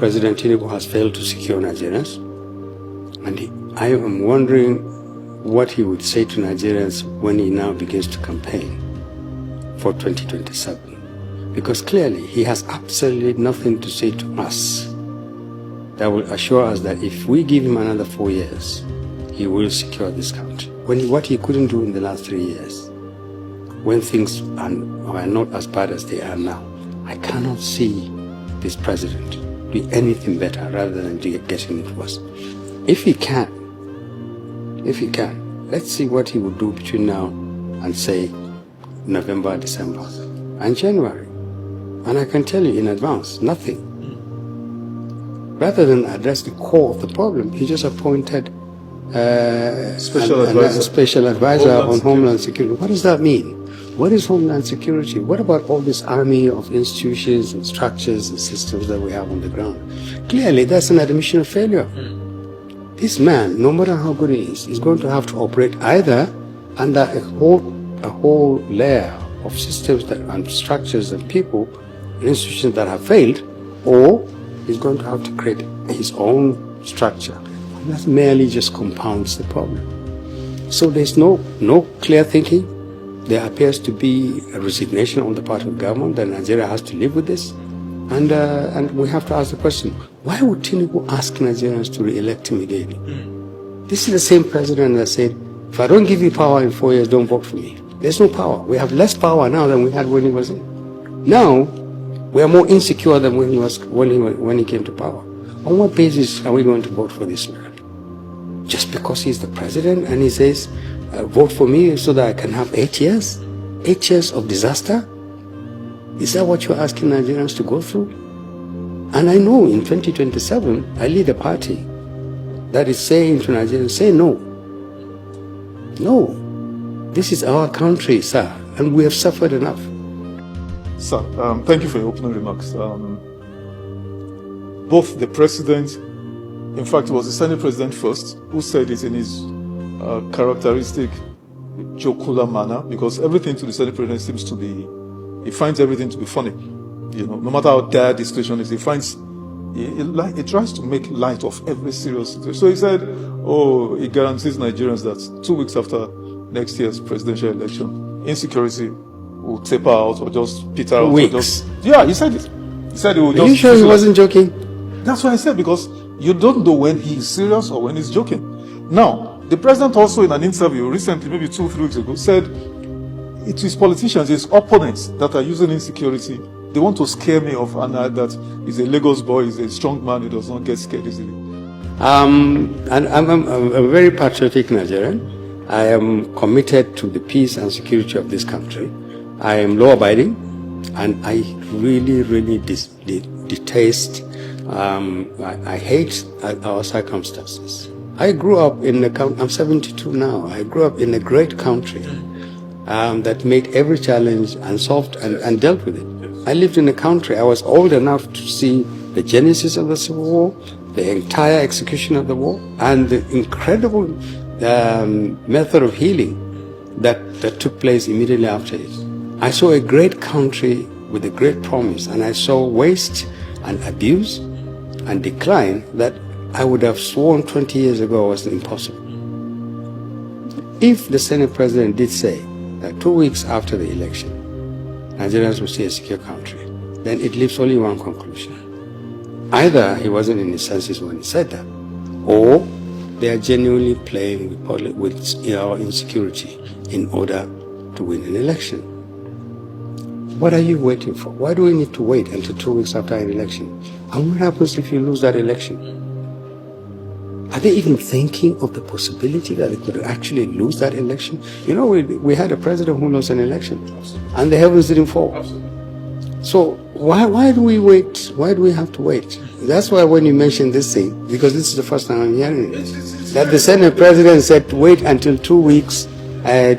President Tinubu has failed to secure Nigerians. And I am wondering what he would say to Nigerians when he now begins to campaign for 2027. Because clearly he has absolutely nothing to say to us that will assure us that if we give him another 4 years, he will secure this country. What he couldn't do in the last 3 years, when things are not as bad as they are now, I cannot see this president do anything better rather than getting it worse. If he can, let's see what he will do between now and say November, December, and January. And I can tell you in advance, nothing. Rather than address the core of the problem, he just appointed a special advisor on Homeland Security. What does that mean? What is Homeland Security? What about all this army of institutions and structures and systems that we have on the ground? Clearly, that's an admission of failure. This man, no matter how good he is going to have to operate either under a whole layer of systems and structures and people and institutions that have failed, or he's going to have to create his own structure. And that merely just compounds the problem. So there's no clear thinking. There appears to be a resignation on the part of government that Nigeria has to live with this. And we have to ask the question, why would Tinubu ask Nigerians to re-elect him again? This is the same president that said, if I don't give you power in 4 years, don't vote for me. There's no power. We have less power now than we had when he was in. Now, we are more insecure than when he came to power. On what basis are we going to vote for this man? Just because he's the president and he says, vote for me so that I can have 8 years? 8 years of disaster? Is that what you're asking Nigerians to go through? And I know in 2027, I lead a party that is saying to Nigerians, say no. No. This is our country, sir, and we have suffered enough. Sir, thank you for your opening remarks. Both the president, in fact, it was the Senate president first, who said it in his characteristic jocular manner, because everything to the Senate president seems to be, he finds everything to be funny. You know, no matter how dire the situation is, he tries to make light of every serious situation. So he said, he guarantees Nigerians that 2 weeks after next year's presidential election, insecurity will taper out or just peter out. Weeks. Yeah, he said it. He said it will just. Are you sure he wasn't joking? That's what I said, because you don't know when he's serious or when he's joking. Now, the president also in an interview recently, maybe 2-3 weeks ago, said it is politicians, his opponents that are using insecurity. They want to scare me off, and that he's a Lagos boy, he's a strong man, he does not get scared easily. And I'm a very patriotic Nigerian. I am committed to the peace and security of this country. I am law-abiding, and I really, really detest, I hate our circumstances. I grew up in I'm 72 now. I grew up in a great country that made every challenge and solved and dealt with it. I lived in a country, I was old enough to see the genesis of the Civil War, the entire execution of the war, and the incredible method of healing that took place immediately after it. I saw a great country with a great promise, and I saw waste and abuse and decline that I would have sworn 20 years ago was impossible. If the Senate president did say that 2 weeks after the election, Nigerians will see a secure country, then it leaves only one conclusion. Either he wasn't in his senses when he said that, or they are genuinely playing with our insecurity in order to win an election. What are you waiting for? Why do we need to wait until 2 weeks after an election? And what happens if you lose that election? Are they even thinking of the possibility that they could actually lose that election? You know, we had a president who lost an election, and the heavens didn't fall. So why do we wait? Why do we have to wait? That's why when you mention this thing, because this is the first time I'm hearing it, that the Senate president said wait until 2 weeks,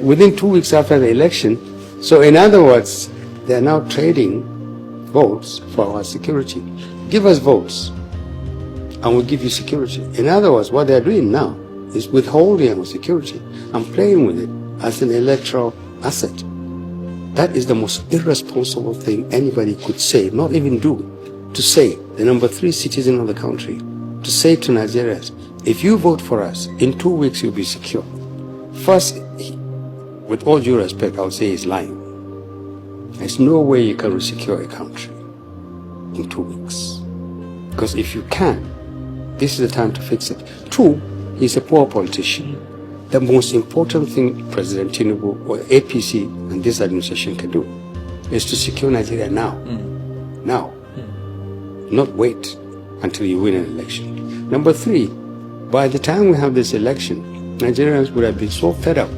within 2 weeks after the election. So in other words, they are now trading votes for our security. Give us votes, and we'll give you security. In other words, what they're doing now is withholding our security and playing with it as an electoral asset. That is the most irresponsible thing anybody could say, not even do, to say the number 3 citizen of the country, to say to Nigerians, if you vote for us, in 2 weeks you'll be secure. First, with all due respect, I'll say he's lying. There's no way you can resecure a country in 2 weeks. Because if you can, this is the time to fix it. 2, he's a poor politician. The most important thing President Tinubu or APC and this administration can do is to secure Nigeria now. Now. Not wait until you win an election. Number 3, by the time we have this election, Nigerians would have been so fed up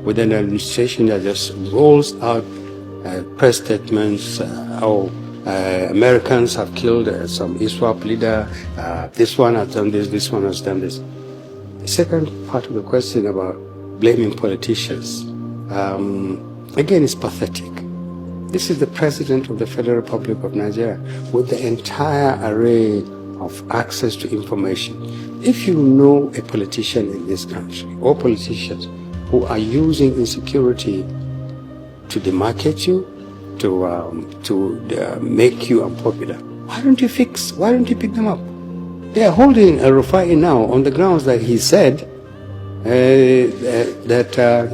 with an administration that just rolls out press statements, Americans have killed some ISWAP leader, this one has done this one has done this. The second part of the question about blaming politicians, again, is pathetic. This is the President of the Federal Republic of Nigeria with the entire array of access to information. If you know a politician in this country or politicians who are using insecurity to demarcate you, to make you unpopular, why don't you pick them up? They are holding a Rufai now on the grounds that he said that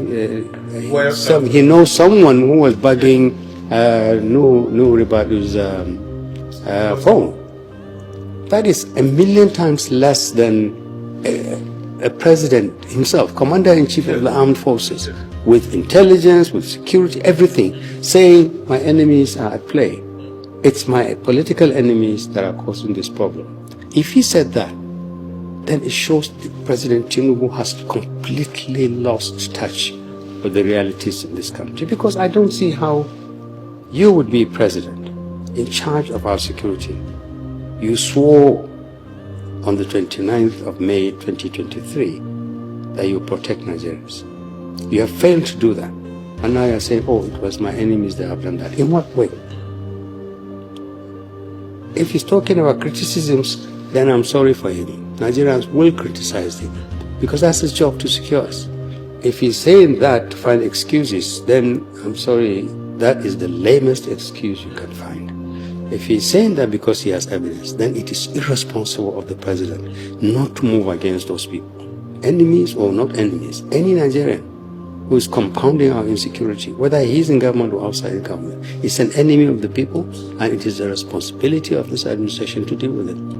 he knows someone who was bugging Nuhu Ribadu's phone. That is 1,000,000 times less than a president himself, commander-in-chief of the armed forces, with intelligence, with security, everything, saying my enemies are at play. It's my political enemies that are causing this problem. If he said that, then it shows that President Tinubu has completely lost touch with the realities in this country. Because I don't see how you would be president in charge of our security. You swore on the 29th of May 2023 that you protect Nigerians. You have failed to do that. And now you're saying, oh, it was my enemies that have done that. In what way? If he's talking about criticisms, then I'm sorry for him. Nigerians will criticize him because that's his job to secure us. If he's saying that to find excuses, then I'm sorry, that is the lamest excuse you can find. If he's saying that because he has evidence, then it is irresponsible of the president not to move against those people. Enemies or not enemies, any Nigerian who is compounding our insecurity, whether he's in government or outside the government, is an enemy of the people, and it is the responsibility of this administration to deal with it.